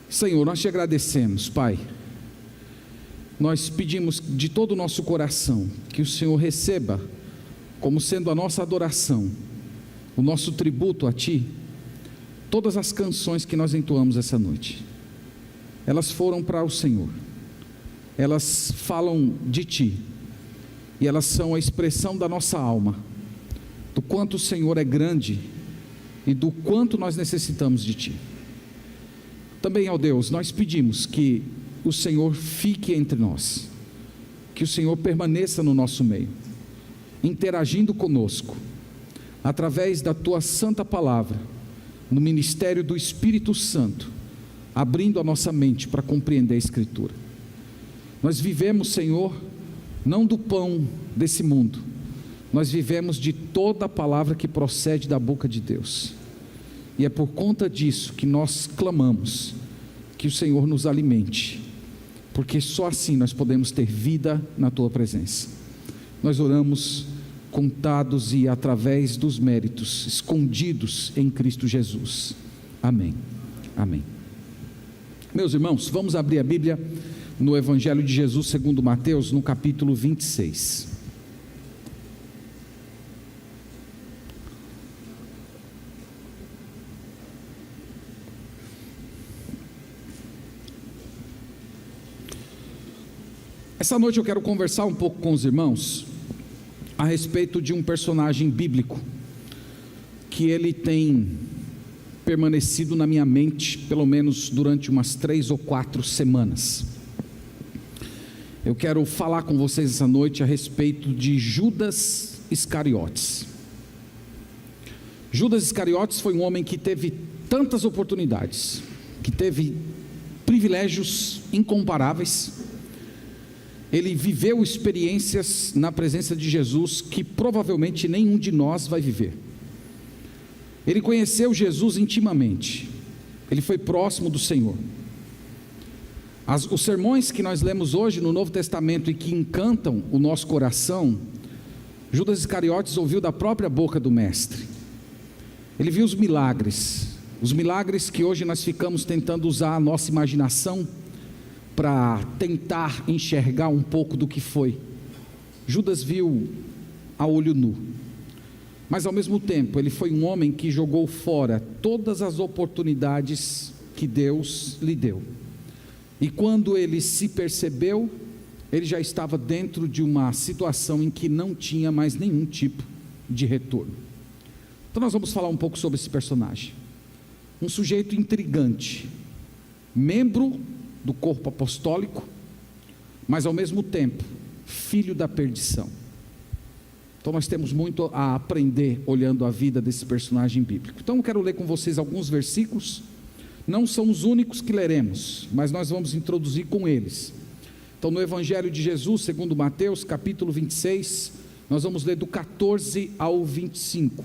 Senhor, nós te agradecemos, Pai. Nós pedimos de todo o nosso coração que o Senhor receba, como sendo a nossa adoração, o nosso tributo a Ti, todas as canções que nós entoamos essa noite. Elas foram para o Senhor, elas falam de Ti, e elas são a expressão da nossa alma, do quanto o Senhor é grande e do quanto nós necessitamos de Ti. Também, ó Deus, nós pedimos que o Senhor fique entre nós, que o Senhor permaneça no nosso meio, interagindo conosco, através da Tua santa palavra, no ministério do Espírito Santo, abrindo a nossa mente para compreender a Escritura. Nós vivemos, Senhor, não do pão desse mundo, nós vivemos de toda a palavra que procede da boca de Deus, e é por conta disso que nós clamamos que o Senhor nos alimente, porque só assim nós podemos ter vida na Tua presença. Nós oramos contados e através dos méritos escondidos em Cristo Jesus. Amém. Amém. Meus irmãos, vamos abrir a Bíblia no Evangelho de Jesus segundo Mateus, no capítulo 26. Essa noite eu quero conversar um pouco com os irmãos a respeito de um personagem bíblico que ele tem permanecido na minha mente pelo menos durante umas 3 ou 4 semanas. Eu quero falar com vocês essa noite a respeito de Judas Iscariotes. Judas Iscariotes foi um homem que teve tantas oportunidades, que teve privilégios incomparáveis. Ele viveu experiências na presença de Jesus que provavelmente nenhum de nós vai viver. Ele conheceu Jesus intimamente, ele foi próximo do Senhor. Os sermões que nós lemos hoje no Novo Testamento e que encantam o nosso coração, Judas Iscariotes ouviu da própria boca do Mestre. Ele viu os milagres que hoje nós ficamos tentando usar a nossa imaginação para tentar enxergar um pouco do que foi. Judas viu a olho nu, mas ao mesmo tempo ele foi um homem que jogou fora todas as oportunidades que Deus lhe deu, e quando ele se percebeu, ele já estava dentro de uma situação em que não tinha mais nenhum tipo de retorno. Então nós vamos falar um pouco sobre esse personagem, um sujeito intrigante, membro do corpo apostólico, mas ao mesmo tempo filho da perdição. Então nós temos muito a aprender olhando a vida desse personagem bíblico. Então eu quero ler com vocês alguns versículos, não são os únicos que leremos, mas nós vamos introduzir com eles. Então no Evangelho de Jesus segundo Mateus, capítulo 26, nós vamos ler do 14 ao 25.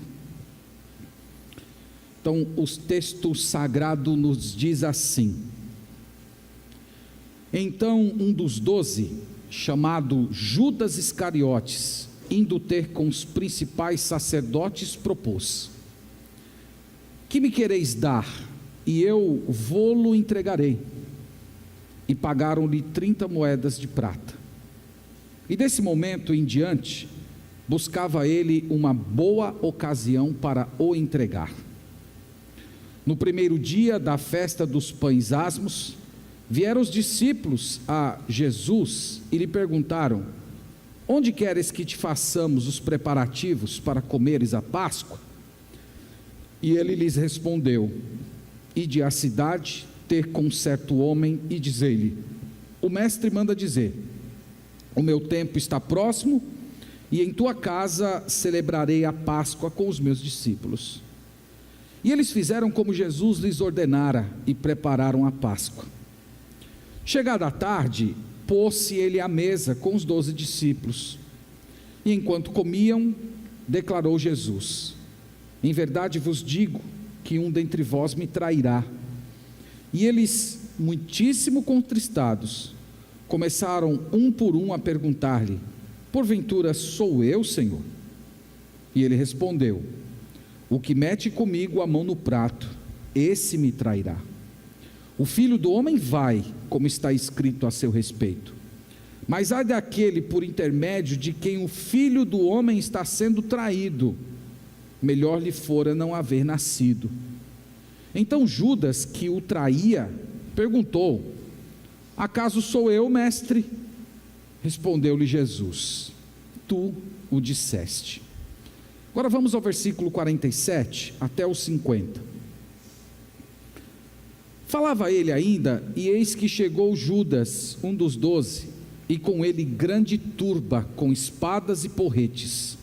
Então o texto sagrado nos diz assim: Então um dos 12, chamado Judas Iscariotes, indo ter com os principais sacerdotes, propôs: Que me quereis dar, e eu vô-lo entregarei. E pagaram-lhe 30 moedas de prata. E desse momento em diante, buscava ele uma boa ocasião para o entregar. No primeiro dia da festa dos pães asmos, vieram os discípulos a Jesus e lhe perguntaram: Onde queres que te façamos os preparativos para comeres a Páscoa? E ele lhes respondeu: Ide à cidade, ter com certo homem e dizei-lhe: O mestre manda dizer: O meu tempo está próximo, e em tua casa celebrarei a Páscoa com os meus discípulos. E eles fizeram como Jesus lhes ordenara e prepararam a Páscoa. Chegada a tarde, pôs-se ele à mesa com os 12 discípulos. E enquanto comiam, declarou Jesus: Em verdade vos digo que um dentre vós me trairá. E eles, muitíssimo contristados, começaram um por um a perguntar-lhe: Porventura sou eu, Senhor? E ele respondeu: O que mete comigo a mão no prato, esse me trairá. O Filho do Homem vai, como está escrito a seu respeito. Mas ai daquele por intermédio de quem o Filho do Homem está sendo traído, melhor lhe fora não haver nascido. Então Judas, que o traía, perguntou: acaso sou eu, mestre? Respondeu-lhe Jesus: tu o disseste. Agora vamos ao versículo 47 até o 50. Falava ele ainda, e eis que chegou Judas, um dos 12, e com ele grande turba, com espadas e porretes,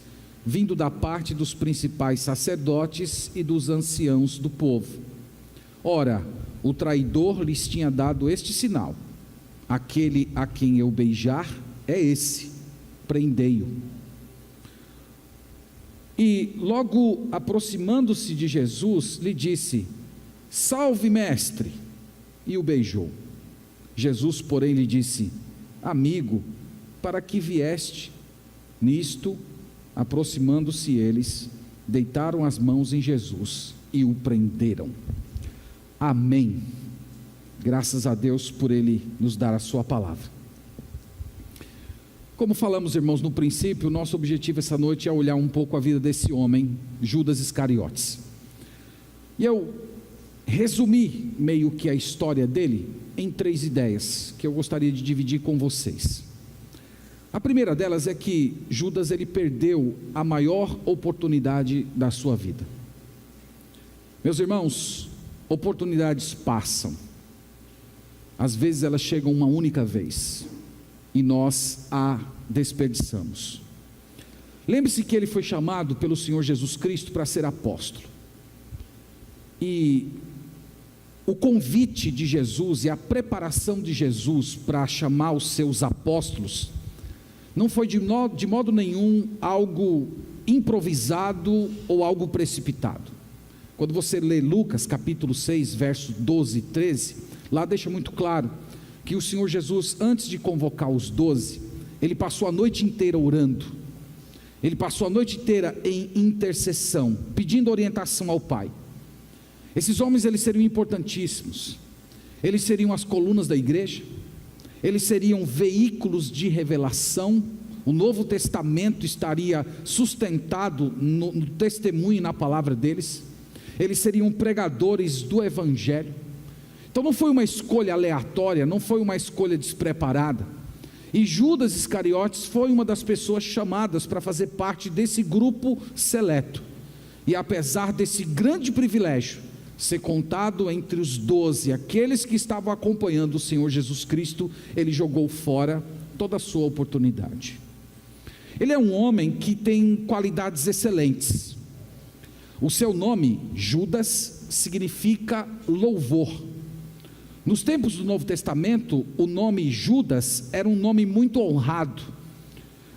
vindo da parte dos principais sacerdotes e dos anciãos do povo. Ora, o traidor lhes tinha dado este sinal: aquele a quem eu beijar é esse, prendei-o. E logo aproximando-se de Jesus, lhe disse: salve, mestre, e o beijou. Jesus, porém, lhe disse: amigo, para que vieste? Nisto, aproximando-se eles, deitaram as mãos em Jesus e o prenderam. Amém. Graças a Deus por Ele nos dar a sua palavra. Como falamos, irmãos, no princípio, o nosso objetivo essa noite é olhar um pouco a vida desse homem, Judas Iscariotes. E eu resumi meio que a história dele em 3 ideias, que eu gostaria de dividir com vocês. A primeira delas é que Judas, ele perdeu a maior oportunidade da sua vida. Meus irmãos, oportunidades passam. Às vezes elas chegam uma única vez, e nós a desperdiçamos. Lembre-se que ele foi chamado pelo Senhor Jesus Cristo para ser apóstolo. E o convite de Jesus e a preparação de Jesus para chamar os seus apóstolos não foi de modo nenhum algo improvisado ou algo precipitado. Quando você lê Lucas capítulo 6, versos 12 e 13, lá deixa muito claro que o Senhor Jesus, antes de convocar os 12, ele passou a noite inteira orando, ele passou a noite inteira em intercessão, pedindo orientação ao Pai. Esses homens, eles seriam importantíssimos, eles seriam as colunas da igreja, eles seriam veículos de revelação. O Novo Testamento estaria sustentado no testemunho e na palavra deles. Eles seriam pregadores do Evangelho. Então não foi uma escolha aleatória, não foi uma escolha despreparada. E Judas Iscariotes foi uma das pessoas chamadas para fazer parte desse grupo seleto. E apesar desse grande privilégio, ser contado entre os 12, aqueles que estavam acompanhando o Senhor Jesus Cristo, ele jogou fora toda a sua oportunidade. Ele é um homem que tem qualidades excelentes. O seu nome, Judas, significa louvor. Nos tempos do Novo Testamento, o nome Judas era um nome muito honrado.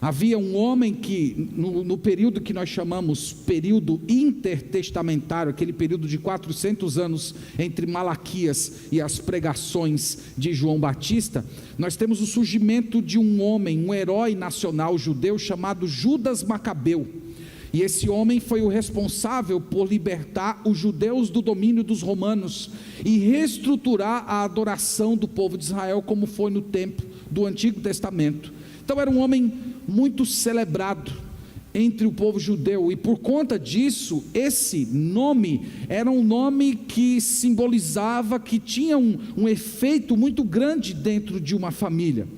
Havia um homem que, no período que nós chamamos período intertestamentário, aquele período de 400 anos entre Malaquias e as pregações de João Batista, nós temos o surgimento de um homem, um herói nacional judeu chamado Judas Macabeu. E esse homem foi o responsável por libertar os judeus do domínio dos romanos e reestruturar a adoração do povo de Israel, como foi no tempo do Antigo Testamento. Então era um homem muito celebrado entre o povo judeu, e por conta disso, esse nome era um nome que simbolizava, que tinha um efeito muito grande dentro de uma família.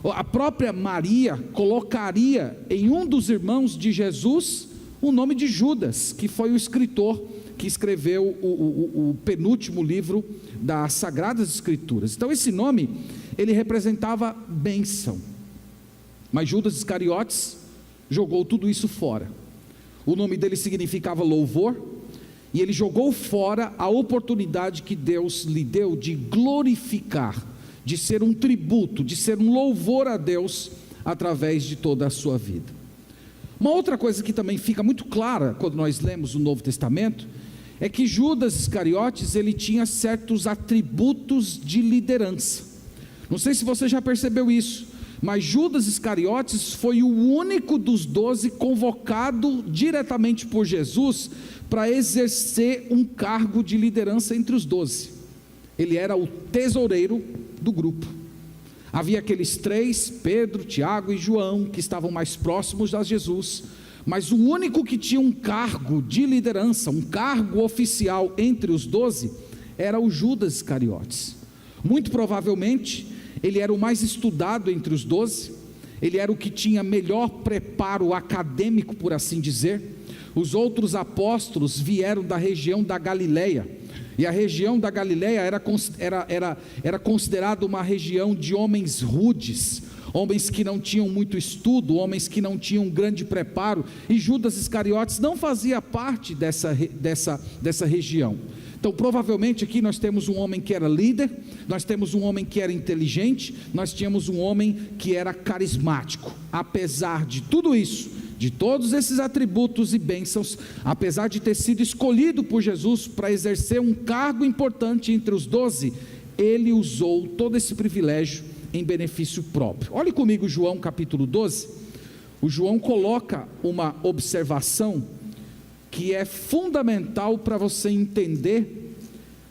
A própria Maria colocaria em um dos irmãos de Jesus o nome de Judas, que foi o escritor que escreveu o penúltimo livro das Sagradas Escrituras. Então esse nome, ele representava bênção. Mas Judas Iscariotes jogou tudo isso fora. O nome dele significava louvor, e ele jogou fora a oportunidade que Deus lhe deu de glorificar, de ser um tributo, de ser um louvor a Deus através de toda a sua vida. Uma outra coisa que também fica muito clara quando nós lemos o Novo Testamento é que Judas Iscariotes, ele tinha certos atributos de liderança. Não sei se você já percebeu isso, mas Judas Iscariotes foi o único dos 12 convocado diretamente por Jesus para exercer um cargo de liderança entre os 12. ele era o tesoureiro do grupo. Havia aqueles três, Pedro, Tiago e João, que estavam mais próximos a Jesus, mas o único que tinha um cargo de liderança, um cargo oficial entre os 12, era o Judas Iscariotes. Muito provavelmente, ele era o mais estudado entre os 12, ele era o que tinha melhor preparo acadêmico, por assim dizer. Os outros apóstolos vieram da região da Galileia, e a região da Galileia era considerada uma região de homens rudes, homens que não tinham muito estudo, homens que não tinham grande preparo, e Judas Iscariotes não fazia parte dessa região. Então provavelmente aqui nós temos um homem que era líder, nós temos um homem que era inteligente, nós tínhamos um homem que era carismático. Apesar de tudo isso, de todos esses atributos e bênçãos, apesar de ter sido escolhido por Jesus para exercer um cargo importante entre os 12, ele usou todo esse privilégio em benefício próprio. Olhe comigo João capítulo 12, o João coloca uma observação que é fundamental para você entender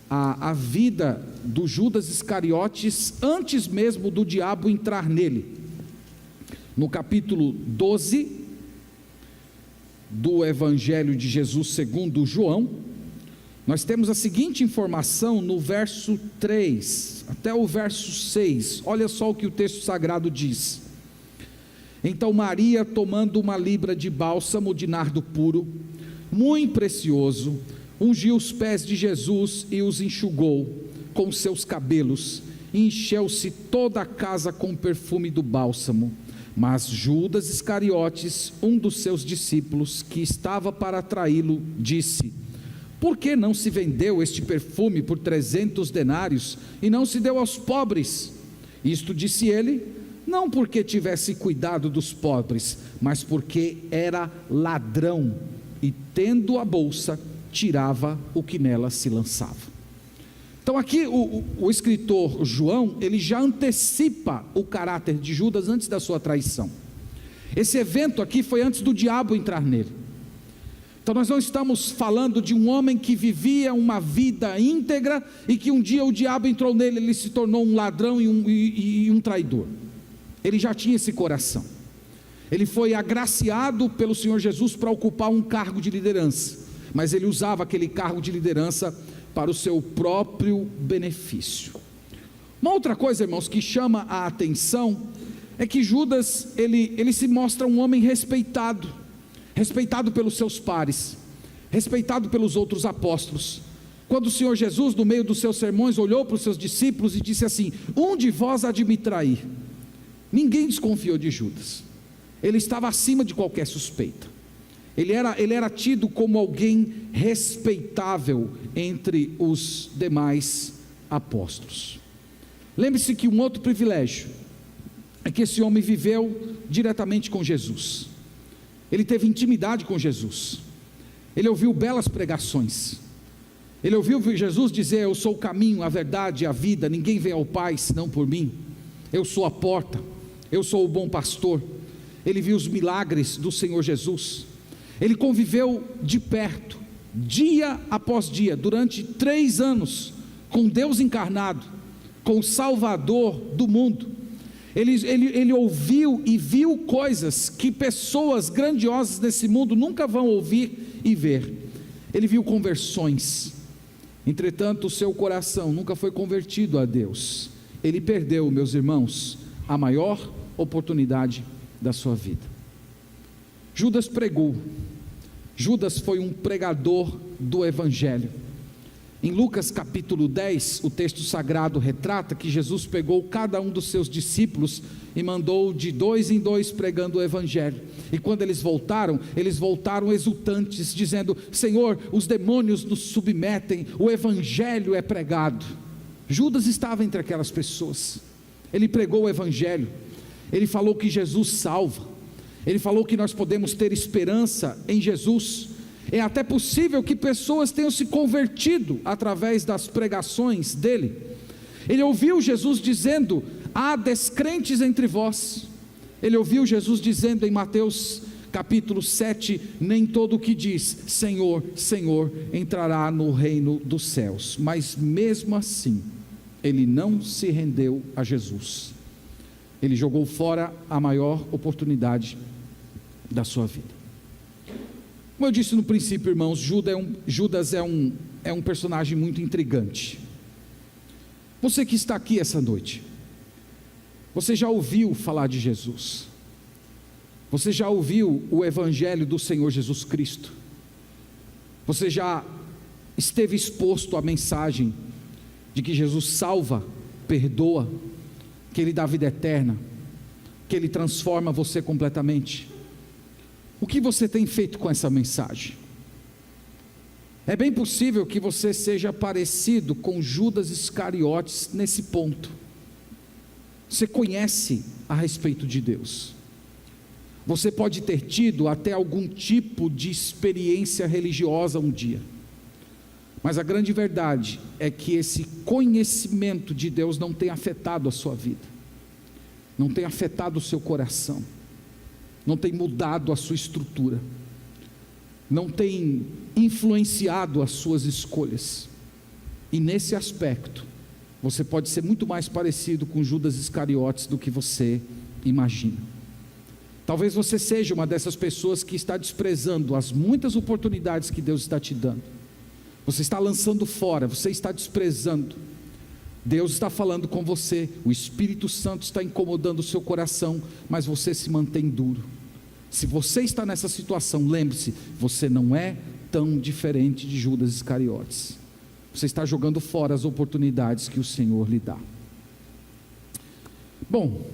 a vida do Judas Iscariotes, antes mesmo do diabo entrar nele. No capítulo 12, do Evangelho de Jesus segundo João, nós temos a seguinte informação no verso 3, até o verso 6, olha só o que o texto sagrado diz. Então Maria, tomando uma libra de bálsamo de nardo puro, muito precioso, ungiu os pés de Jesus e os enxugou com seus cabelos, e encheu-se toda a casa com o perfume do bálsamo. Mas Judas Iscariotes, um dos seus discípulos, que estava para traí-lo, disse: por que não se vendeu este perfume por 300 denários e não se deu aos pobres? Isto disse ele, não porque tivesse cuidado dos pobres, mas porque era ladrão, e tendo a bolsa, tirava o que nela se lançava. Então aqui o escritor João, ele já antecipa o caráter de Judas antes da sua traição. Esse evento aqui foi antes do diabo entrar nele. Então nós não estamos falando de um homem que vivia uma vida íntegra e que um dia o diabo entrou nele, ele se tornou um ladrão e um traidor. Ele já tinha esse coração. Ele foi agraciado pelo Senhor Jesus para ocupar um cargo de liderança, mas ele usava aquele cargo de liderança para o seu próprio benefício. Uma outra coisa, irmãos, que chama a atenção é que Judas, ele se mostra um homem respeitado pelos seus pares, respeitado pelos outros apóstolos. Quando o Senhor Jesus, no meio dos seus sermões, olhou para os seus discípulos e disse assim: um de vós há de me trair. Ninguém desconfiou de Judas, ele estava acima de qualquer suspeita. Ele era tido como alguém respeitável entre os demais apóstolos. Lembre-se que um outro privilégio é que esse homem viveu diretamente com Jesus. Ele teve intimidade com Jesus. Ele ouviu belas pregações. Ele ouviu Jesus dizer: eu sou o caminho, a verdade e a vida, ninguém vem ao Pai senão por mim. Eu sou a porta, eu sou o bom pastor. Ele viu os milagres do Senhor Jesus. Ele conviveu de perto, dia após dia, durante 3 anos, com Deus encarnado, com o Salvador do mundo. Ele ouviu e viu coisas que pessoas grandiosas desse mundo nunca vão ouvir e ver. Ele viu conversões. Entretanto, o seu coração nunca foi convertido a Deus. Ele perdeu, meus irmãos, a maior oportunidade da sua vida. Judas pregou. Judas foi um pregador do Evangelho. Em Lucas capítulo 10, o texto sagrado retrata que Jesus pegou cada um dos seus discípulos e mandou de 2 em 2 pregando o Evangelho. E quando eles voltaram exultantes, dizendo: Senhor, os demônios nos submetem, o Evangelho é pregado. Judas estava entre aquelas pessoas. Ele pregou o Evangelho. Ele falou que Jesus salva. Ele falou que nós podemos ter esperança em Jesus. É até possível que pessoas tenham se convertido através das pregações dele. Ele ouviu Jesus dizendo: há descrentes entre vós. Ele ouviu Jesus dizendo em Mateus capítulo 7, nem todo o que diz Senhor, Senhor entrará no reino dos céus, mas mesmo assim ele não se rendeu a Jesus. Ele jogou fora a maior oportunidade da sua vida. Como eu disse no princípio, irmãos, Judas é um personagem muito intrigante. Você que está aqui essa noite, você já ouviu falar de Jesus? Você já ouviu o Evangelho do Senhor Jesus Cristo? Você já esteve exposto à mensagem de que Jesus salva, perdoa, que Ele dá vida eterna, que Ele transforma você completamente? O que você tem feito com essa mensagem? É bem possível que você seja parecido com Judas Iscariotes nesse ponto. Você conhece a respeito de Deus. Você pode ter tido até algum tipo de experiência religiosa um dia. Mas a grande verdade é que esse conhecimento de Deus não tem afetado a sua vida. Não tem afetado o seu coração. Não tem mudado a sua estrutura. Não tem influenciado as suas escolhas. E nesse aspecto, você pode ser muito mais parecido com Judas Iscariotes do que você imagina. Talvez você seja uma dessas pessoas que está desprezando as muitas oportunidades que Deus está te dando. Você está lançando fora, você está desprezando. Deus está falando com você, o Espírito Santo está incomodando o seu coração, mas você se mantém duro. Se você está nessa situação, lembre-se, você não é tão diferente de Judas Iscariotes. Você está jogando fora as oportunidades que o Senhor lhe dá. Bom,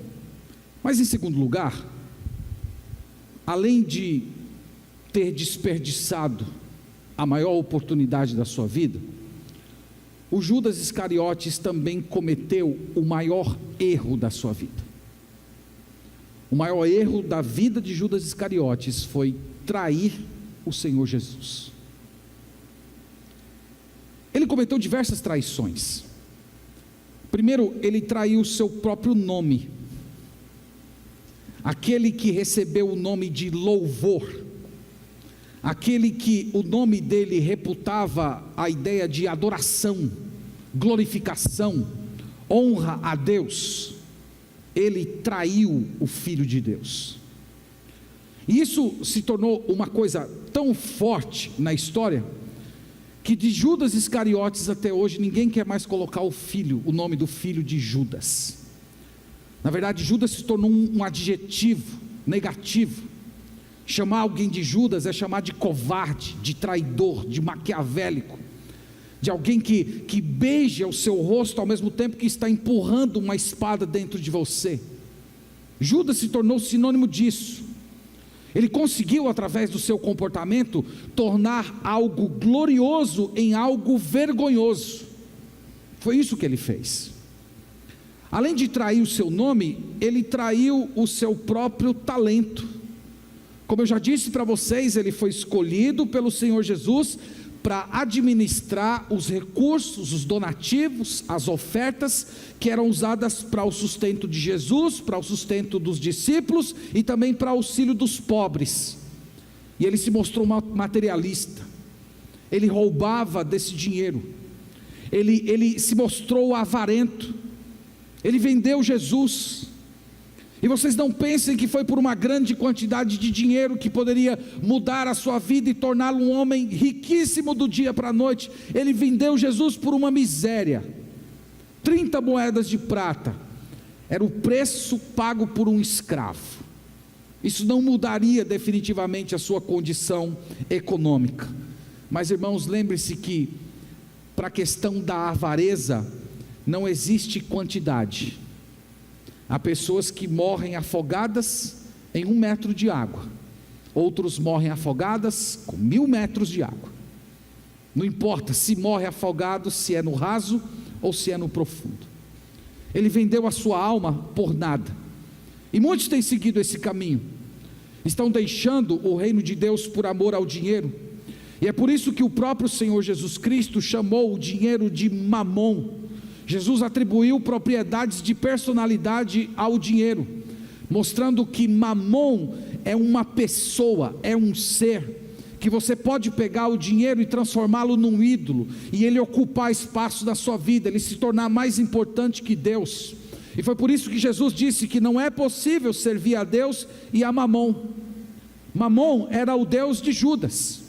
mas em segundo lugar, além de ter desperdiçado a maior oportunidade da sua vida, o Judas Iscariotes também cometeu o maior erro da sua vida. O maior erro da vida de Judas Iscariotes foi trair o Senhor Jesus. Ele cometeu diversas traições. Primeiro, ele traiu o seu próprio nome, aquele que recebeu o nome de louvor, aquele que o nome dele reputava a ideia de adoração, glorificação, honra a Deus. Ele traiu o Filho de Deus. E isso se tornou uma coisa tão forte na história, que de Judas Iscariotes até hoje ninguém quer mais colocar o nome do filho de Judas. Na verdade, Judas se tornou um adjetivo negativo. Chamar alguém de Judas é chamar de covarde, de traidor, de maquiavélico, de alguém que beija o seu rosto ao mesmo tempo que está empurrando uma espada dentro de você. Judas se tornou sinônimo disso. Ele conseguiu, através do seu comportamento, tornar algo glorioso em algo vergonhoso. Foi isso que ele fez. Além de trair o seu nome, ele traiu o seu próprio talento. Como eu já disse para vocês, ele foi escolhido pelo Senhor Jesus para administrar os recursos, os donativos, as ofertas que eram usadas para o sustento de Jesus, para o sustento dos discípulos e também para o auxílio dos pobres. E ele se mostrou materialista. Ele roubava desse dinheiro. Ele se mostrou avarento. Ele vendeu Jesus. E vocês não pensem que foi por uma grande quantidade de dinheiro que poderia mudar a sua vida e torná-lo um homem riquíssimo do dia para a noite. Ele vendeu Jesus por uma miséria. 30 moedas de prata era o preço pago por um escravo. Isso não mudaria definitivamente a sua condição econômica. Mas, irmãos, lembre-se que para a questão da avareza não existe quantidade. Há pessoas que morrem afogadas em 1 metro de água, outros morrem afogadas com 1000 metros de água. Não importa se morre afogado, se é no raso ou se é no profundo. Ele vendeu a sua alma por nada, e muitos têm seguido esse caminho, estão deixando o reino de Deus por amor ao dinheiro. E é por isso que o próprio Senhor Jesus Cristo chamou o dinheiro de mamon. Jesus atribuiu propriedades de personalidade ao dinheiro, mostrando que mamon é uma pessoa, é um ser que você pode pegar o dinheiro e transformá-lo num ídolo, e ele ocupar espaço na sua vida, ele se tornar mais importante que Deus. E foi por isso que Jesus disse que não é possível servir a Deus e a Mamon. Mamon era o deus de Judas.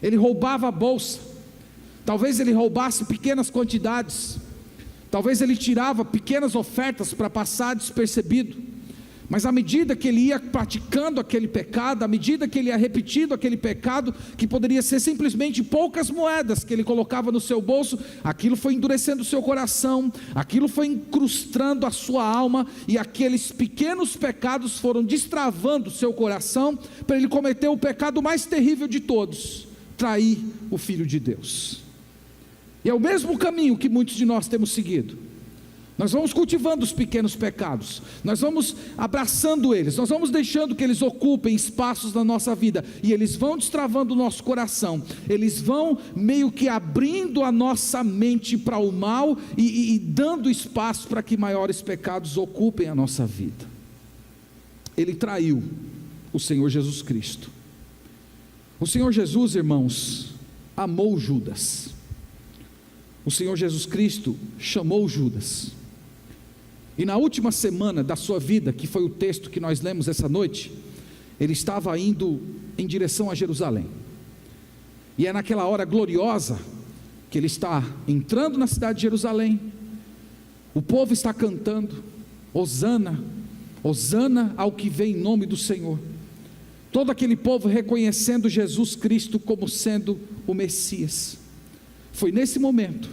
Ele roubava a bolsa. Talvez ele roubasse pequenas quantidades. Talvez ele tirava pequenas ofertas para passar despercebido. Mas à medida que ele ia praticando aquele pecado, à medida que ele ia repetindo aquele pecado, que poderia ser simplesmente poucas moedas que ele colocava no seu bolso, aquilo foi endurecendo o seu coração, aquilo foi incrustando a sua alma, e aqueles pequenos pecados foram destravando o seu coração, para ele cometer o pecado mais terrível de todos: trair o Filho de Deus. E é o mesmo caminho que muitos de nós temos seguido. Nós vamos cultivando os pequenos pecados, nós vamos abraçando eles, nós vamos deixando que eles ocupem espaços na nossa vida, e eles vão destravando o nosso coração, eles vão meio que abrindo a nossa mente para o mal, e dando espaço para que maiores pecados ocupem a nossa vida. Ele traiu o Senhor Jesus Cristo. O Senhor Jesus, irmãos, amou Judas. O Senhor Jesus Cristo chamou Judas. E na última semana da sua vida, que foi o texto que nós lemos essa noite, ele estava indo em direção a Jerusalém. E é naquela hora gloriosa que ele está entrando na cidade de Jerusalém. O povo está cantando: Hosana, Hosana ao que vem em nome do Senhor. Todo aquele povo reconhecendo Jesus Cristo como sendo o Messias. Foi nesse momento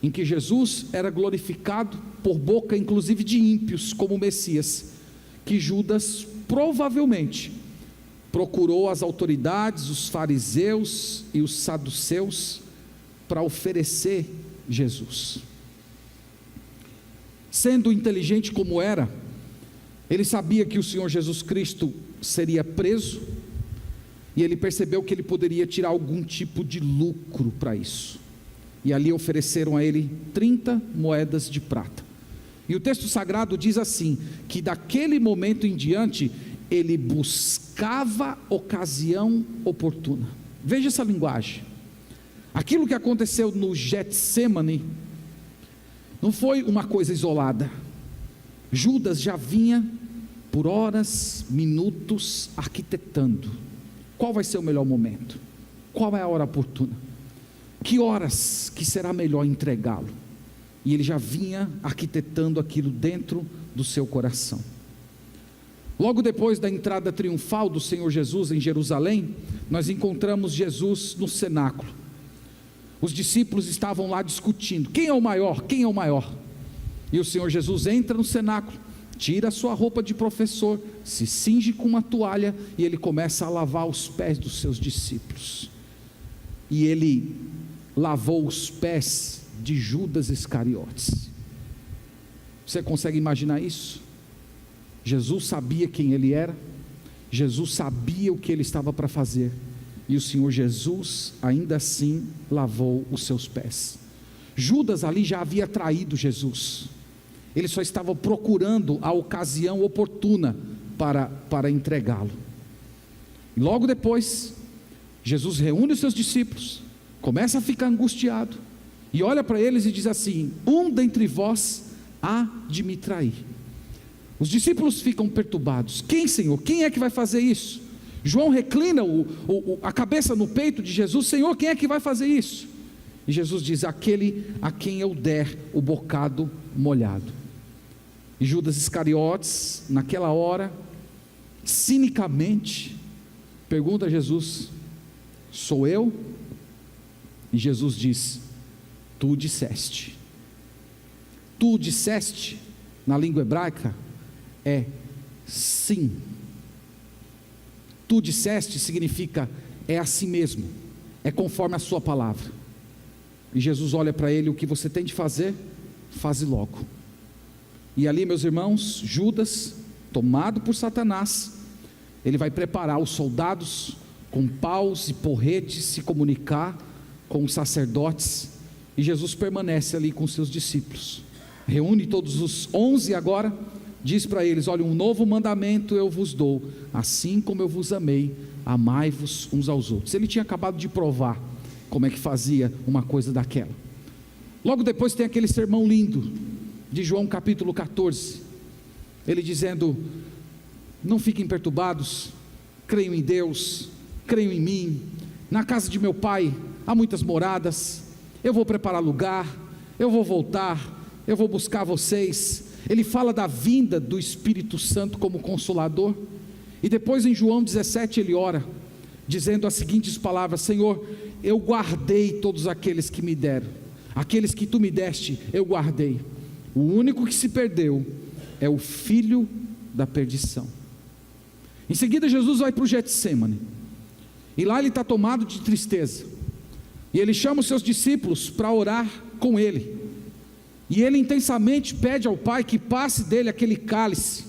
em que Jesus era glorificado por boca inclusive de ímpios como Messias, que Judas provavelmente procurou as autoridades, os fariseus e os saduceus, para oferecer Jesus. Sendo inteligente como era, ele sabia que o Senhor Jesus Cristo seria preso, e ele percebeu que ele poderia tirar algum tipo de lucro para isso. E ali ofereceram a ele 30 moedas de prata. E o texto sagrado diz assim, que daquele momento em diante, ele buscava ocasião oportuna. Veja essa linguagem. Aquilo que aconteceu no Getsemane não foi uma coisa isolada. Judas já vinha por horas, minutos, arquitetando. Qual vai ser o melhor momento? Qual é a hora oportuna? Que horas que será melhor entregá-lo? E ele já vinha arquitetando aquilo dentro do seu coração. Logo depois da entrada triunfal do Senhor Jesus em Jerusalém, nós encontramos Jesus no cenáculo. Os discípulos estavam lá discutindo: quem é o maior? Quem é o maior? E o Senhor Jesus entra no cenáculo, tira a sua roupa de professor, se cinge com uma toalha, e ele começa a lavar os pés dos seus discípulos. E ele lavou os pés de Judas Iscariotes. Você consegue imaginar isso? Jesus sabia quem ele era, Jesus sabia o que ele estava para fazer, e o Senhor Jesus ainda assim lavou os seus pés. Judas ali já havia traído Jesus, ele só estava procurando a ocasião oportuna para entregá-lo. E logo depois, Jesus reúne os seus discípulos, começa a ficar angustiado, e olha para eles e diz assim: um dentre vós há de me trair. Os discípulos ficam perturbados: quem, Senhor? Quem é que vai fazer isso? João reclina a cabeça no peito de Jesus: Senhor, quem é que vai fazer isso? E Jesus diz: aquele a quem eu der o bocado molhado. E Judas Iscariotes, naquela hora, cinicamente, pergunta a Jesus: sou eu? E Jesus diz: tu disseste. Tu disseste, na língua hebraica, é sim. Tu disseste significa é assim mesmo, é conforme a sua palavra. E Jesus olha para ele: o que você tem de fazer, faze logo. E ali, meus irmãos, Judas, tomado por Satanás, ele vai preparar os soldados com paus e porretes, se comunicar com os sacerdotes, e Jesus permanece ali com seus discípulos, reúne todos os 11 agora, diz para eles: olha, um novo mandamento eu vos dou, assim como eu vos amei, amai-vos uns aos outros. Ele tinha acabado de provar como é que fazia uma coisa daquela. Logo depois tem aquele sermão lindo de João capítulo 14, ele dizendo: não fiquem perturbados, creiam em Deus, creiam em mim, na casa de meu pai há muitas moradas, eu vou preparar lugar, eu vou voltar, eu vou buscar vocês. Ele fala da vinda do Espírito Santo como Consolador, e depois em João 17 ele ora, dizendo as seguintes palavras: Senhor, eu guardei todos aqueles que me deram, aqueles que tu me deste, eu guardei, o único que se perdeu é o filho da perdição. Em seguida Jesus vai para o Getsêmani, e lá ele está tomado de tristeza, e ele chama os seus discípulos para orar com ele, e ele intensamente pede ao Pai que passe dele aquele cálice,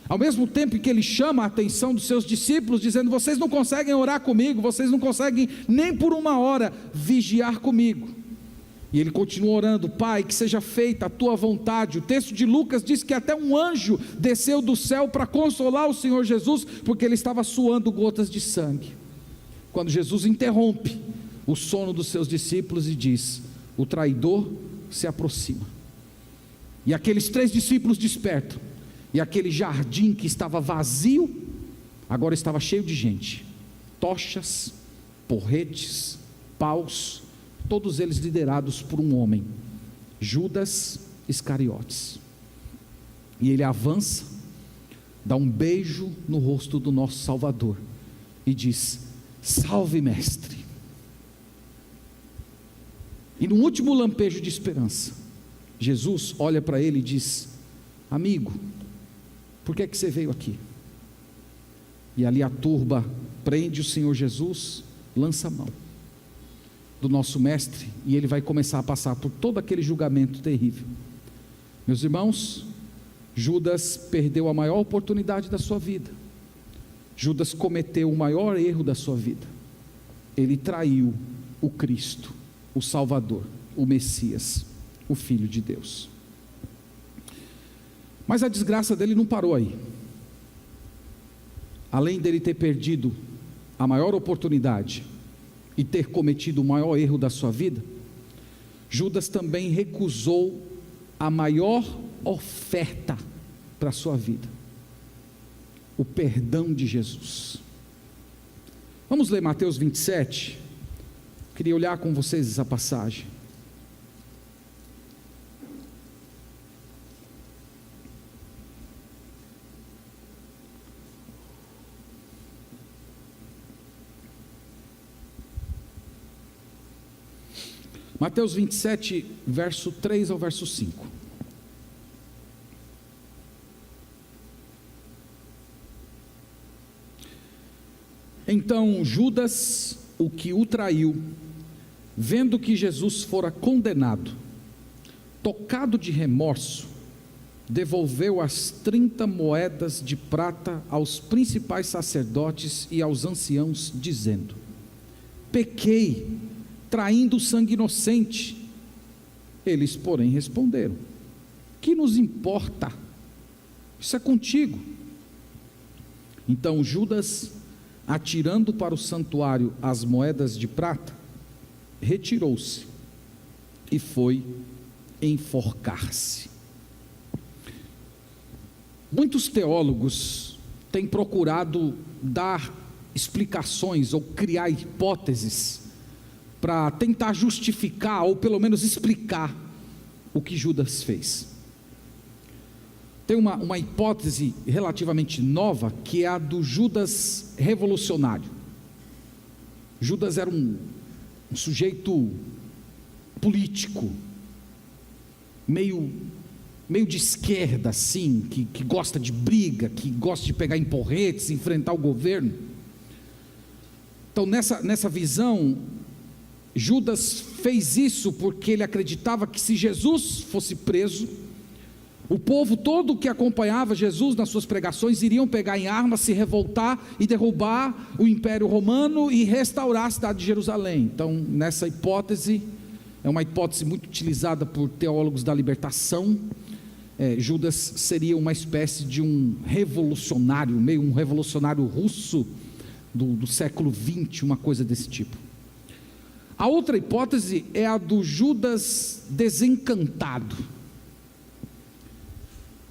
ao mesmo tempo que ele chama a atenção dos seus discípulos, dizendo: vocês não conseguem orar comigo, vocês não conseguem nem por uma hora vigiar comigo. E ele continua orando: Pai, que seja feita a tua vontade. O texto de Lucas diz que até um anjo desceu do céu para consolar o Senhor Jesus, porque ele estava suando gotas de sangue. Quando Jesus interrompe o sono dos seus discípulos e diz: o traidor se aproxima. E aqueles 3 discípulos despertam, e aquele jardim que estava vazio, agora estava cheio de gente, tochas, porretes, paus, todos eles liderados por um homem, Judas Iscariotes. E ele avança, dá um beijo no rosto do nosso Salvador e diz: salve, mestre. E no último lampejo de esperança, Jesus olha para ele e diz: amigo, por que é que você veio aqui? E ali a turba prende o Senhor Jesus, lança a mão do nosso mestre, e ele vai começar a passar por todo aquele julgamento terrível. Meus irmãos, Judas perdeu a maior oportunidade da sua vida. Judas cometeu o maior erro da sua vida. Ele traiu o Cristo, o Salvador, o Messias, o Filho de Deus. Mas a desgraça dele não parou aí. Além dele ter perdido a maior oportunidade e ter cometido o maior erro da sua vida, Judas também recusou a maior oferta para a sua vida: o perdão de Jesus. Vamos ler Mateus 27. Queria olhar com vocês essa passagem. Mateus 27, verso 3 ao verso 5. Então Judas, o que o traiu, vendo que Jesus fora condenado, tocado de remorso, devolveu as 30 moedas de prata aos principais sacerdotes e aos anciãos, dizendo: pequei, traindo sangue inocente. Eles, porém, responderam: que nos importa? Isso é contigo. Então Judas, atirando para o santuário as moedas de prata, retirou-se e foi enforcar-se. Muitos teólogos têm procurado dar explicações ou criar hipóteses para tentar justificar, ou pelo menos explicar, o que Judas fez. Tem uma hipótese relativamente nova, que é a do Judas revolucionário. Judas era um sujeito político, meio de esquerda assim, que gosta de briga, que gosta de pegar em porretes, enfrentar o governo. Então nessa visão, Judas fez isso porque ele acreditava que se Jesus fosse preso, o povo todo que acompanhava Jesus nas suas pregações iriam pegar em armas, se revoltar e derrubar o Império Romano e restaurar a cidade de Jerusalém. Então, nessa hipótese, é uma hipótese muito utilizada por teólogos da libertação, Judas seria uma espécie de um revolucionário, meio um revolucionário russo do século XX, uma coisa desse tipo. A outra hipótese é a do Judas desencantado.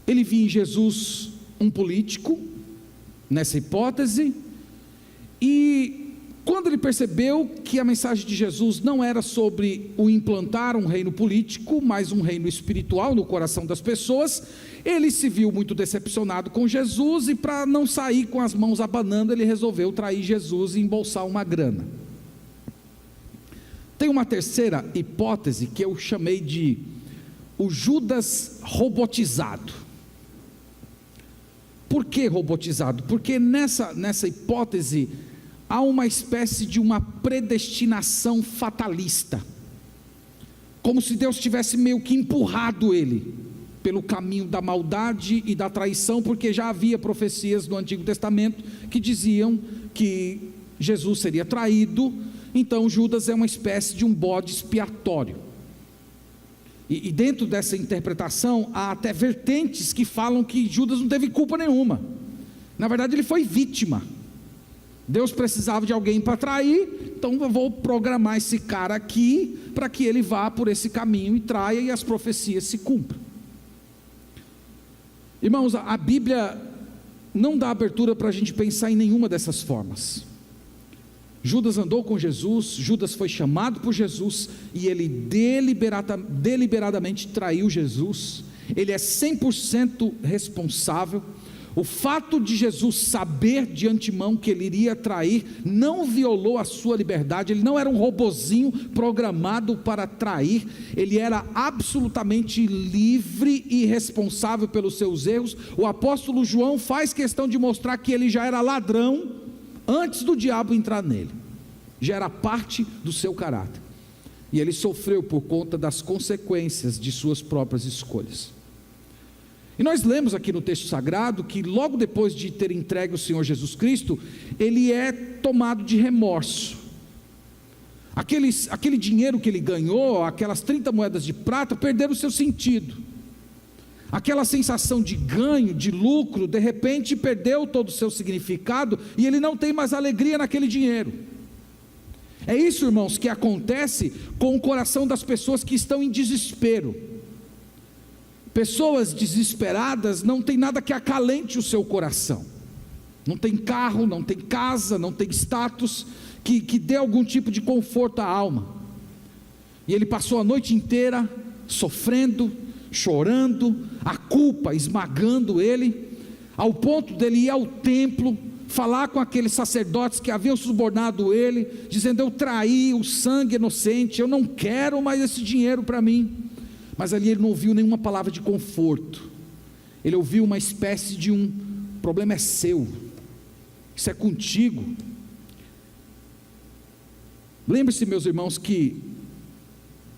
Ele via em Jesus um político, nessa hipótese, e quando ele percebeu que a mensagem de Jesus não era sobre o implantar um reino político, mas um reino espiritual no coração das pessoas, ele se viu muito decepcionado com Jesus, e para não sair com as mãos abanando, ele resolveu trair Jesus e embolsar uma grana. Tem uma terceira hipótese que eu chamei de o Judas robotizado. Por que robotizado? Porque nessa hipótese há uma espécie de uma predestinação fatalista, como se Deus tivesse meio que empurrado ele pelo caminho da maldade e da traição, porque já havia profecias no Antigo Testamento que diziam que Jesus seria traído. Então Judas é uma espécie de um bode expiatório, e dentro dessa interpretação há até vertentes que falam que Judas não teve culpa nenhuma. Na verdade ele foi vítima. Deus precisava de alguém para trair, então eu vou programar esse cara aqui para que ele vá por esse caminho e traia, e as profecias se cumpram. Irmãos, a Bíblia não dá abertura para a gente pensar em nenhuma dessas formas. Judas andou com Jesus, Judas foi chamado por Jesus, e ele deliberadamente traiu Jesus. Ele é 100% responsável. O fato de Jesus saber de antemão que ele iria trair não violou a sua liberdade. Ele não era um robozinho programado para trair. Ele era absolutamente livre e responsável pelos seus erros. O apóstolo João faz questão de mostrar que ele já era ladrão antes do diabo entrar nele. Já era parte do seu caráter, e ele sofreu por conta das consequências de suas próprias escolhas. E nós lemos aqui no texto sagrado que logo depois de ter entregue o Senhor Jesus Cristo, ele é tomado de remorso. Aquele dinheiro que ele ganhou, aquelas 30 moedas de prata, perderam o seu sentido. Aquela sensação de ganho, de lucro, de repente perdeu todo o seu significado, e ele não tem mais alegria naquele dinheiro. É isso, irmãos, que acontece com o coração das pessoas que estão em desespero. Pessoas desesperadas não tem nada que acalente o seu coração. Não tem carro, não tem casa, não tem status que dê algum tipo de conforto à alma. E ele passou a noite inteira sofrendo, chorando, a culpa esmagando ele, ao ponto dele ir ao templo, falar com aqueles sacerdotes que haviam subornado ele, dizendo: eu traí o sangue inocente, eu não quero mais esse dinheiro para mim. Mas ali ele não ouviu nenhuma palavra de conforto. Ele ouviu uma espécie de o problema é seu, isso é contigo. Lembre-se, meus irmãos, que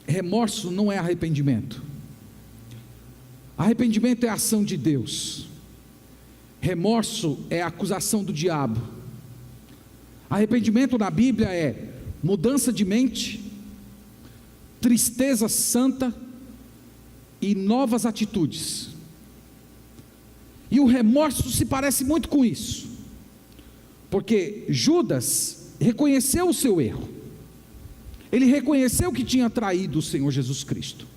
remorso não é arrependimento. Arrependimento é a ação de Deus. Remorso é a acusação do diabo. Arrependimento na Bíblia é mudança de mente, tristeza santa e novas atitudes. E o remorso se parece muito com isso, porque Judas reconheceu o seu erro. Ele reconheceu que tinha traído o Senhor Jesus Cristo.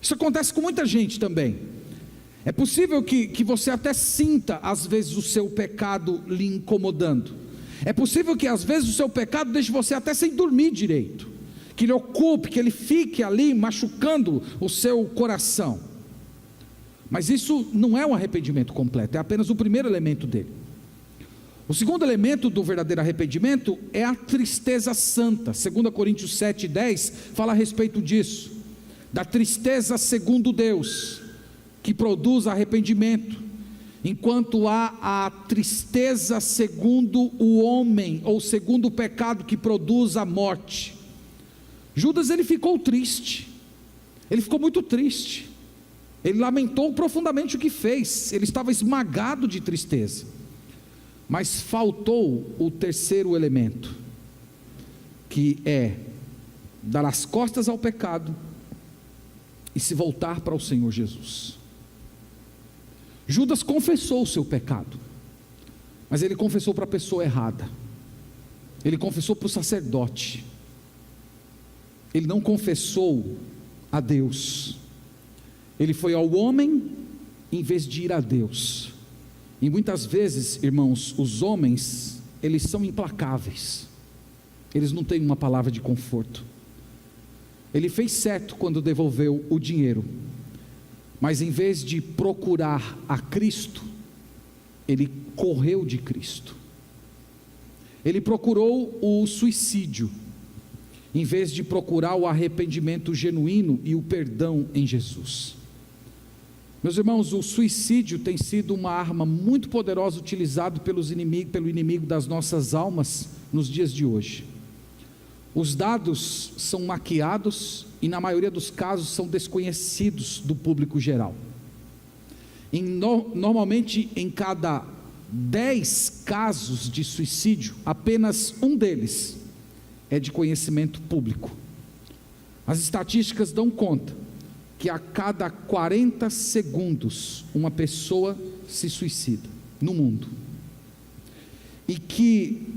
Isso acontece com muita gente também. É possível que você até sinta às vezes o seu pecado lhe incomodando. É possível que às vezes o seu pecado deixe você até sem dormir direito, que ele ocupe, que ele fique ali machucando o seu coração. Mas isso não é um arrependimento completo, é apenas o primeiro elemento dele. O segundo elemento do verdadeiro arrependimento é a tristeza santa. 2 Coríntios 7:10 fala a respeito disso, da tristeza segundo Deus, que produz arrependimento, enquanto há a tristeza segundo o homem, ou segundo o pecado, que produz a morte. Judas, ele ficou triste, ele ficou muito triste, ele lamentou profundamente o que fez, ele estava esmagado de tristeza, mas faltou o terceiro elemento, que é dar as costas ao pecado e se voltar para o Senhor Jesus. Judas confessou o seu pecado, mas ele confessou para a pessoa errada. Ele confessou para o sacerdote. Ele não confessou a Deus. Ele foi ao homem em vez de ir a Deus. E muitas vezes, irmãos, os homens, eles são implacáveis. Eles não têm uma palavra de conforto. Ele fez certo quando devolveu o dinheiro, mas em vez de procurar a Cristo, ele correu de Cristo. Ele procurou o suicídio, em vez de procurar o arrependimento genuíno e o perdão em Jesus. Meus irmãos, o suicídio tem sido uma arma muito poderosa utilizada pelo inimigo das nossas almas nos dias de hoje. Os dados são maquiados e na maioria dos casos são desconhecidos do público geral. Normalmente em cada 10 casos de suicídio, apenas um deles é de conhecimento público. As estatísticas dão conta que a cada 40 segundos uma pessoa se suicida no mundo, e que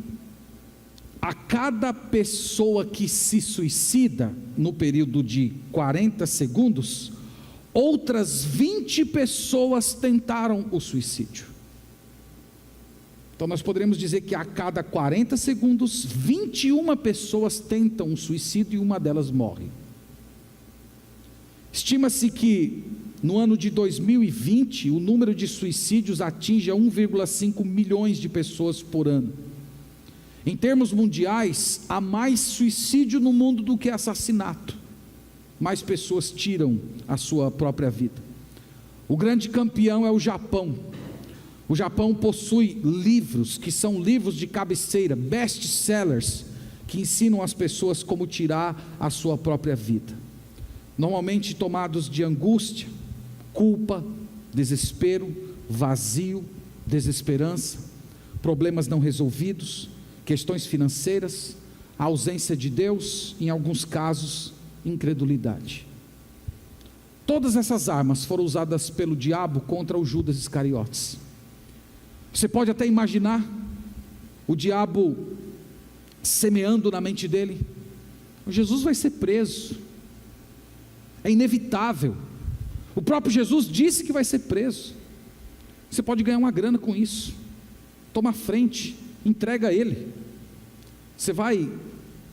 a cada pessoa que se suicida no período de 40 segundos, outras 20 pessoas tentaram o suicídio. Então nós poderíamos dizer que a cada 40 segundos, 21 pessoas tentam o suicídio e uma delas morre. Estima-se que no ano de 2020, o número de suicídios atinge 1,5 milhões de pessoas por ano. Em termos mundiais, há mais suicídio no mundo do que assassinato. Mais pessoas tiram a sua própria vida. O grande campeão é o Japão. O Japão possui livros que são livros de cabeceira, best-sellers, que ensinam as pessoas como tirar a sua própria vida. Normalmente tomados de angústia, culpa, desespero, vazio, desesperança, problemas não resolvidos, questões financeiras, a ausência de Deus, em alguns casos, incredulidade. Todas essas armas foram usadas pelo diabo contra o Judas Iscariotes. Você pode até imaginar o diabo semeando na mente dele: Jesus vai ser preso, é inevitável, o próprio Jesus disse que vai ser preso, você pode ganhar uma grana com isso, toma a frente, entrega a ele, você vai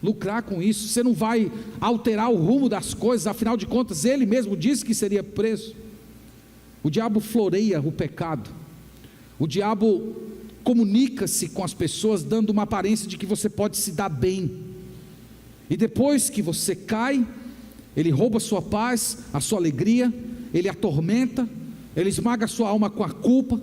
lucrar com isso, você não vai alterar o rumo das coisas, afinal de contas ele mesmo disse que seria preso. O diabo floreia o pecado, o diabo comunica-se com as pessoas dando uma aparência de que você pode se dar bem, e depois que você cai, ele rouba a sua paz, a sua alegria, ele atormenta, ele esmaga a sua alma com a culpa,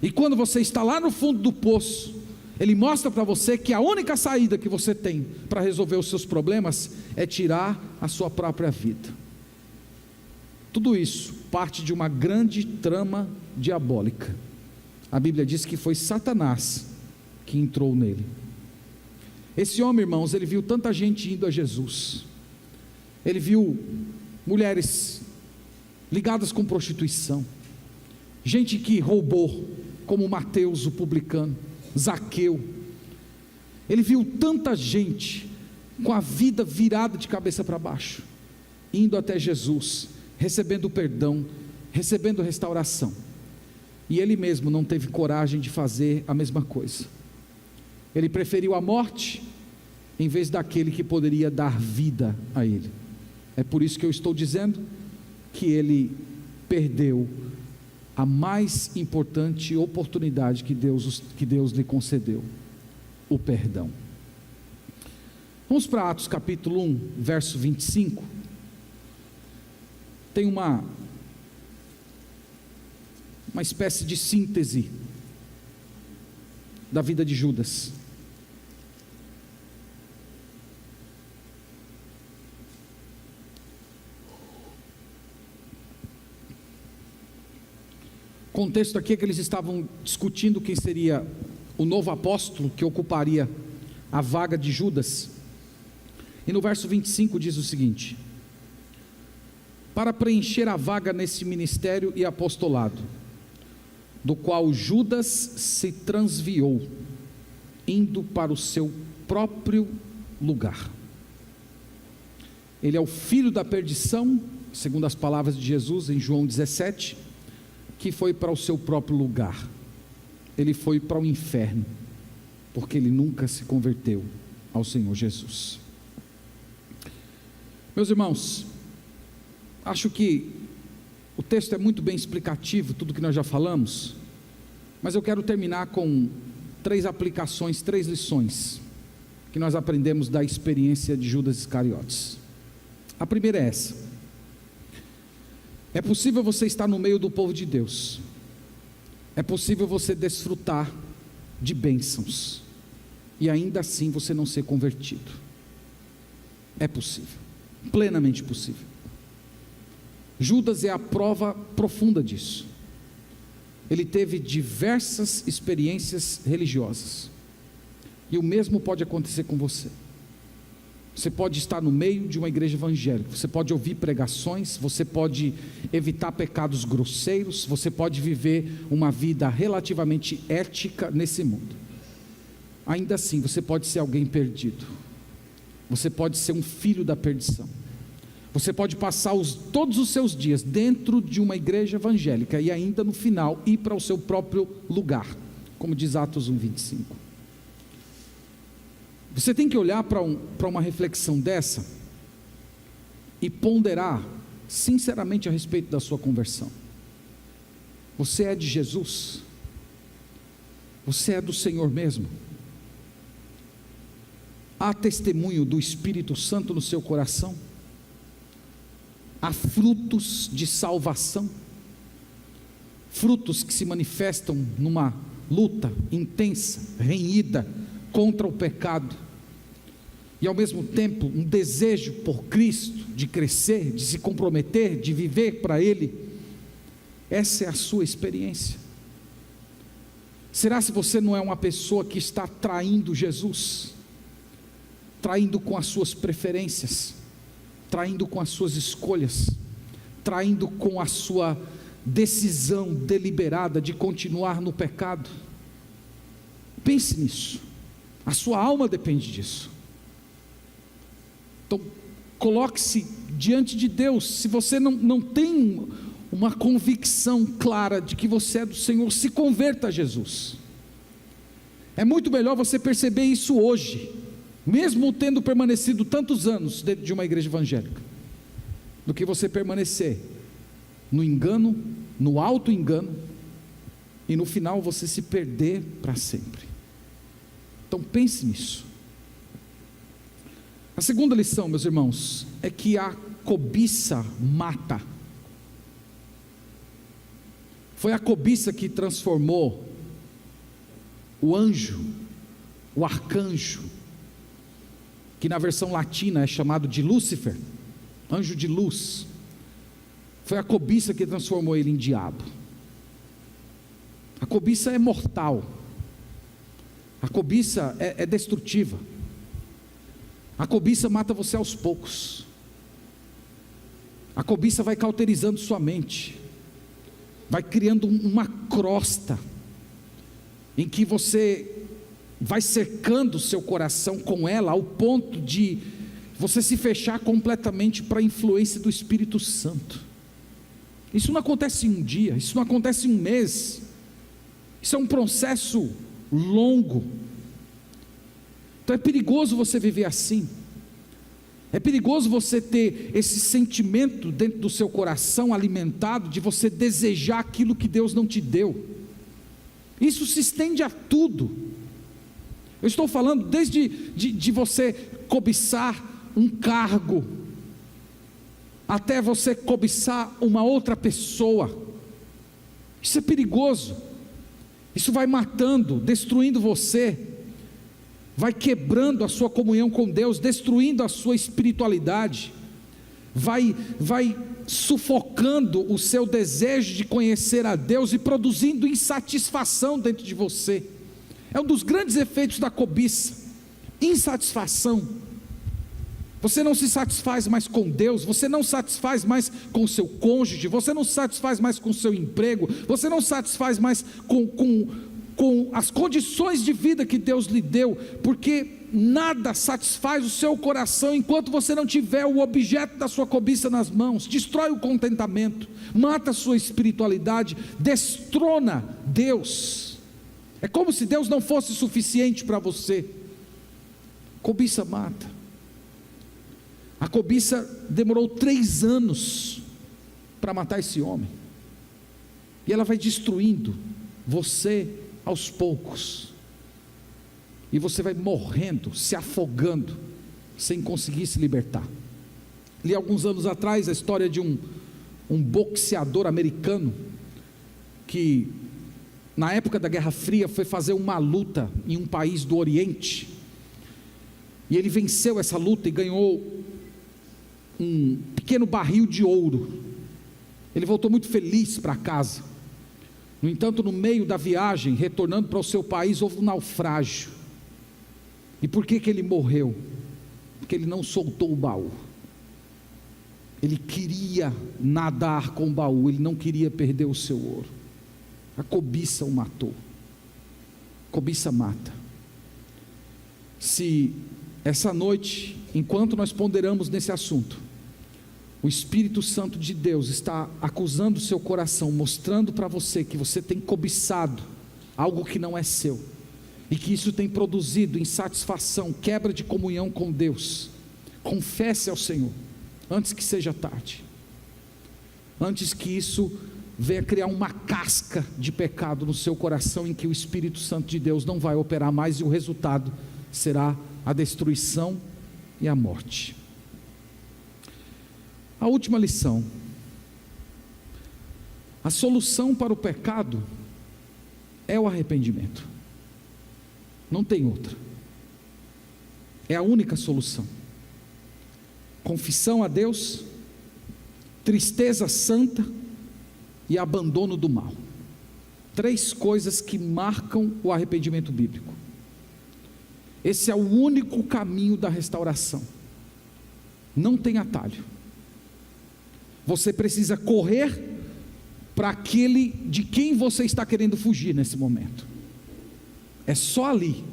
e quando você está lá no fundo do poço, ele mostra para você que a única saída que você tem para resolver os seus problemas é tirar a sua própria vida. Tudo isso parte de uma grande trama diabólica. A Bíblia diz que foi Satanás que entrou nele. Esse homem, irmãos, ele viu tanta gente indo a Jesus, ele viu mulheres ligadas com prostituição, gente que roubou, como Mateus o publicano, Zaqueu. Ele viu tanta gente com a vida virada de cabeça para baixo, indo até Jesus, recebendo perdão, recebendo restauração, e ele mesmo não teve coragem de fazer a mesma coisa. Ele preferiu a morte em vez daquele que poderia dar vida a ele. É por isso que eu estou dizendo que ele perdeu a mais importante oportunidade que Deus lhe concedeu: o perdão. Vamos para Atos capítulo 1, verso 25. Tem uma espécie de síntese da vida de Judas. O contexto aqui é que eles estavam discutindo quem seria o novo apóstolo que ocuparia a vaga de Judas. E no verso 25 diz o seguinte: para preencher a vaga nesse ministério e apostolado, do qual Judas se transviou, indo para o seu próprio lugar. Ele é o filho da perdição, segundo as palavras de Jesus em João 17, que foi para o seu próprio lugar. Ele foi para o inferno, porque ele nunca se converteu ao Senhor Jesus. Meus irmãos, acho que o texto é muito bem explicativo, tudo que nós já falamos, mas eu quero terminar com 3 aplicações, 3 lições, que nós aprendemos da experiência de Judas Iscariotes. A primeira é essa: é possível você estar no meio do povo de Deus, é possível você desfrutar de bênçãos, e ainda assim você não ser convertido. É possível, plenamente possível. Judas é a prova profunda disso. Ele teve diversas experiências religiosas, e o mesmo pode acontecer com você. Você pode estar no meio de uma igreja evangélica, você pode ouvir pregações, você pode evitar pecados grosseiros, você pode viver uma vida relativamente ética nesse mundo. Ainda assim, você pode ser alguém perdido, você pode ser um filho da perdição, você pode passar todos os seus dias dentro de uma igreja evangélica e ainda no final ir para o seu próprio lugar, como diz Atos 1:25. Você tem que olhar para uma reflexão dessa e ponderar sinceramente a respeito da sua conversão. Você é de Jesus? Você é do Senhor mesmo? Há testemunho do Espírito Santo no seu coração? Há frutos de salvação? Frutos que se manifestam numa luta intensa, renhida contra o pecado, e ao mesmo tempo um desejo por Cristo, de crescer, de se comprometer, de viver para Ele. Essa é a sua experiência. Será se você não é uma pessoa que está traindo Jesus, traindo com as suas preferências, traindo com as suas escolhas, traindo com a sua decisão deliberada de continuar no pecado? Pense nisso. A sua alma depende disso. Então, coloque-se diante de Deus. Se você não tem uma convicção clara de que você é do Senhor, se converta a Jesus. É muito melhor você perceber isso hoje, mesmo tendo permanecido tantos anos dentro de uma igreja evangélica, do que você permanecer no engano, no auto-engano, e no final você se perder para sempre. Então pense nisso. A segunda lição, meus irmãos, é que a cobiça mata. Foi a cobiça que transformou o anjo, o arcanjo, que na versão latina é chamado de Lúcifer, anjo de luz. Foi a cobiça que transformou ele em diabo. A cobiça é mortal. A cobiça é destrutiva. A cobiça mata você aos poucos. A cobiça vai cauterizando sua mente, vai criando uma crosta, em que você vai cercando o seu coração com ela, ao ponto de você se fechar completamente para a influência do Espírito Santo. Isso não acontece em um dia, isso não acontece em um mês, isso é um processo longo. Então é perigoso você viver assim. É perigoso você ter esse sentimento dentro do seu coração alimentado de você desejar aquilo que Deus não te deu. Isso se estende a tudo. Eu estou falando desde de você cobiçar um cargo, até você cobiçar uma outra pessoa. Isso é perigoso. Isso vai matando, destruindo você, vai quebrando a sua comunhão com Deus, destruindo a sua espiritualidade, vai sufocando o seu desejo de conhecer a Deus e produzindo insatisfação dentro de você. É um dos grandes efeitos da cobiça, insatisfação. Você não se satisfaz mais com Deus, você não satisfaz mais com o seu cônjuge, você não se satisfaz mais com o seu emprego, você não se satisfaz mais com as condições de vida que Deus lhe deu, porque nada satisfaz o seu coração enquanto você não tiver o objeto da sua cobiça nas mãos. Destrói o contentamento, mata a sua espiritualidade, destrona Deus. É como se Deus não fosse suficiente para você. Cobiça mata. A cobiça demorou 3 anos para matar esse homem, e ela vai destruindo você aos poucos, e você vai morrendo, se afogando, sem conseguir se libertar. Li alguns anos atrás a história de um boxeador americano, que na época da Guerra Fria foi fazer uma luta em um país do Oriente, e ele venceu essa luta e ganhou um pequeno barril de ouro. Ele voltou muito feliz para casa. No entanto, no meio da viagem, retornando para o seu país, houve um naufrágio. E por que ele morreu? Porque ele não soltou o baú. Ele queria nadar com o baú, ele não queria perder o seu ouro. A cobiça o matou. Cobiça mata. Se essa noite, enquanto nós ponderamos nesse assunto, o Espírito Santo de Deus está acusando o seu coração, mostrando para você que você tem cobiçado algo que não é seu, e que isso tem produzido insatisfação, quebra de comunhão com Deus, confesse ao Senhor, antes que seja tarde, antes que isso venha criar uma casca de pecado no seu coração, em que o Espírito Santo de Deus não vai operar mais, e o resultado será a destruição e a morte. A última lição: a solução para o pecado é o arrependimento, não tem outra, é a única solução. Confissão a Deus, tristeza santa e abandono do mal. 3 coisas que marcam o arrependimento bíblico. Esse é o único caminho da restauração, não tem atalho. Você precisa correr para aquele de quem você está querendo fugir nesse momento. É só ali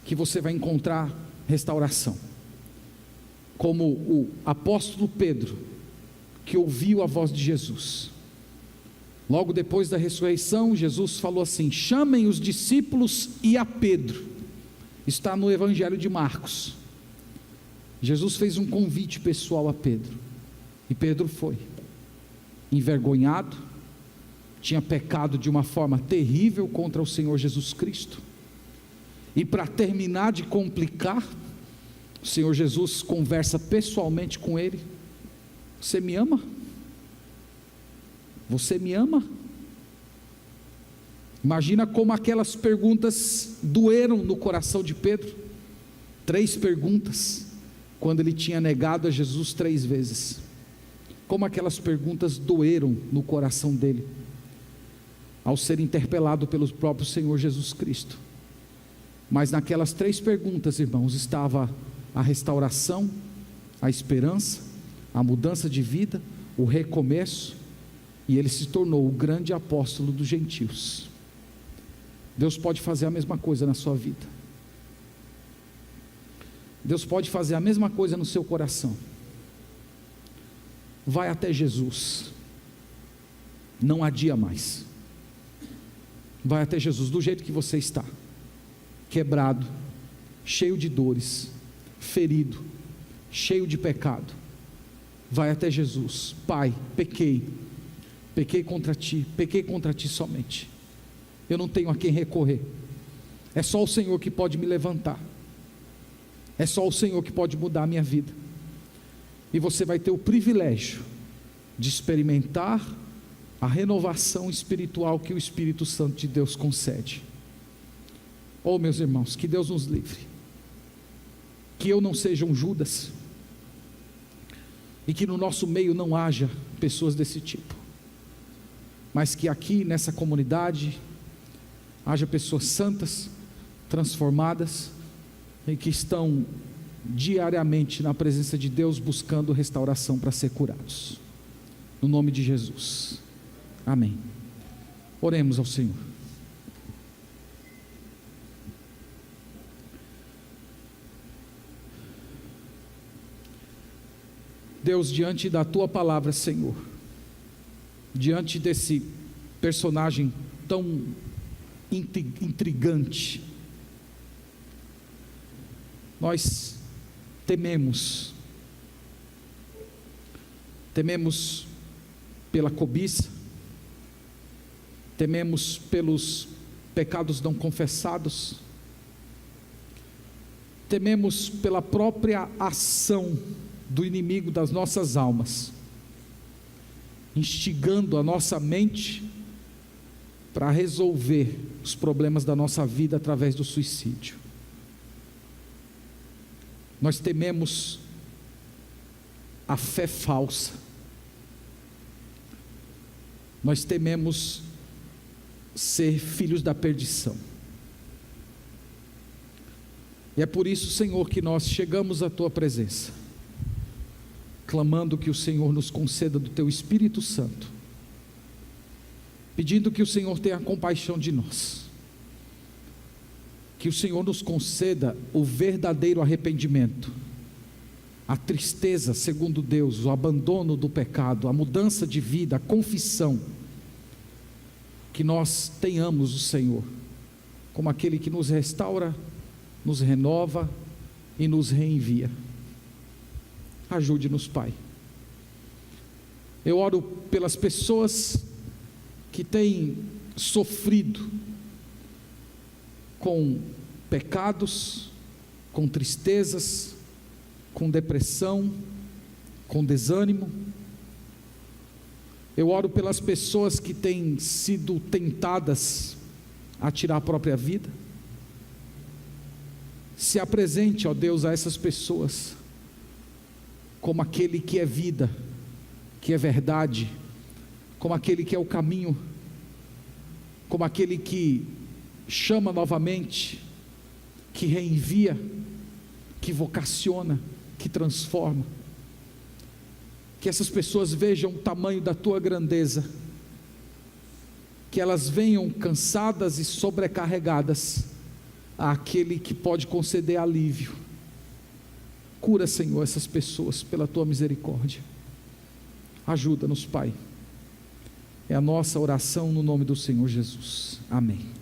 que você vai encontrar restauração. Como o apóstolo Pedro, que ouviu a voz de Jesus. Logo depois da ressurreição, Jesus falou assim: chamem os discípulos e a Pedro. Está no Evangelho de Marcos. Jesus fez um convite pessoal a Pedro, e Pedro foi, envergonhado, tinha pecado de uma forma terrível contra o Senhor Jesus Cristo, e para terminar de complicar, o Senhor Jesus conversa pessoalmente com ele: você me ama? Você me ama? Imagina como aquelas perguntas doeram no coração de Pedro. 3 perguntas, quando ele tinha negado a Jesus 3 vezes. Como aquelas perguntas doeram no coração dele, ao ser interpelado pelo próprio Senhor Jesus Cristo. Mas naquelas 3 perguntas, irmãos, estava a restauração, a esperança, a mudança de vida, o recomeço, e ele se tornou o grande apóstolo dos gentios. Deus pode fazer a mesma coisa na sua vida. Deus pode fazer a mesma coisa no seu coração. Vai até Jesus, não adia mais. Vai até Jesus do jeito que você está, quebrado, cheio de dores, ferido, cheio de pecado. Vai até Jesus: Pai, pequei contra ti somente, eu não tenho a quem recorrer, é só o Senhor que pode me levantar, é só o Senhor que pode mudar a minha vida. E você vai ter o privilégio de experimentar a renovação espiritual que o Espírito Santo de Deus concede. Oh, meus irmãos, que Deus nos livre, que eu não seja um Judas, e que no nosso meio não haja pessoas desse tipo, mas que aqui nessa comunidade haja pessoas santas, transformadas, e que estão diariamente na presença de Deus, buscando restauração para ser curados. No nome de Jesus. Amém. Oremos ao Senhor. Deus, diante da tua palavra, Senhor, diante desse personagem tão intrigante, nós tememos pela cobiça, tememos pelos pecados não confessados, tememos pela própria ação do inimigo das nossas almas, instigando a nossa mente para resolver os problemas da nossa vida através do suicídio. Nós tememos a fé falsa, nós tememos ser filhos da perdição. E é por isso, Senhor, que nós chegamos à tua presença, clamando que o Senhor nos conceda do teu Espírito Santo, pedindo que o Senhor tenha compaixão de nós, que o Senhor nos conceda o verdadeiro arrependimento, a tristeza segundo Deus, o abandono do pecado, a mudança de vida, a confissão, que nós tenhamos o Senhor como aquele que nos restaura, nos renova e nos reenvia. Ajude-nos, Pai. Eu oro pelas pessoas que têm sofrido com pecados, com tristezas, com depressão, com desânimo. Eu oro pelas pessoas que têm sido tentadas a tirar a própria vida. Se apresente, ó Deus, a essas pessoas como aquele que é vida, que é verdade, como aquele que é o caminho, como aquele que chama novamente, que reenvia, que vocaciona, que transforma. Que essas pessoas vejam o tamanho da tua grandeza, que elas venham cansadas e sobrecarregadas àquele que pode conceder alívio. Cura, Senhor, essas pessoas pela tua misericórdia. Ajuda-nos, Pai. É a nossa oração no nome do Senhor Jesus. Amém.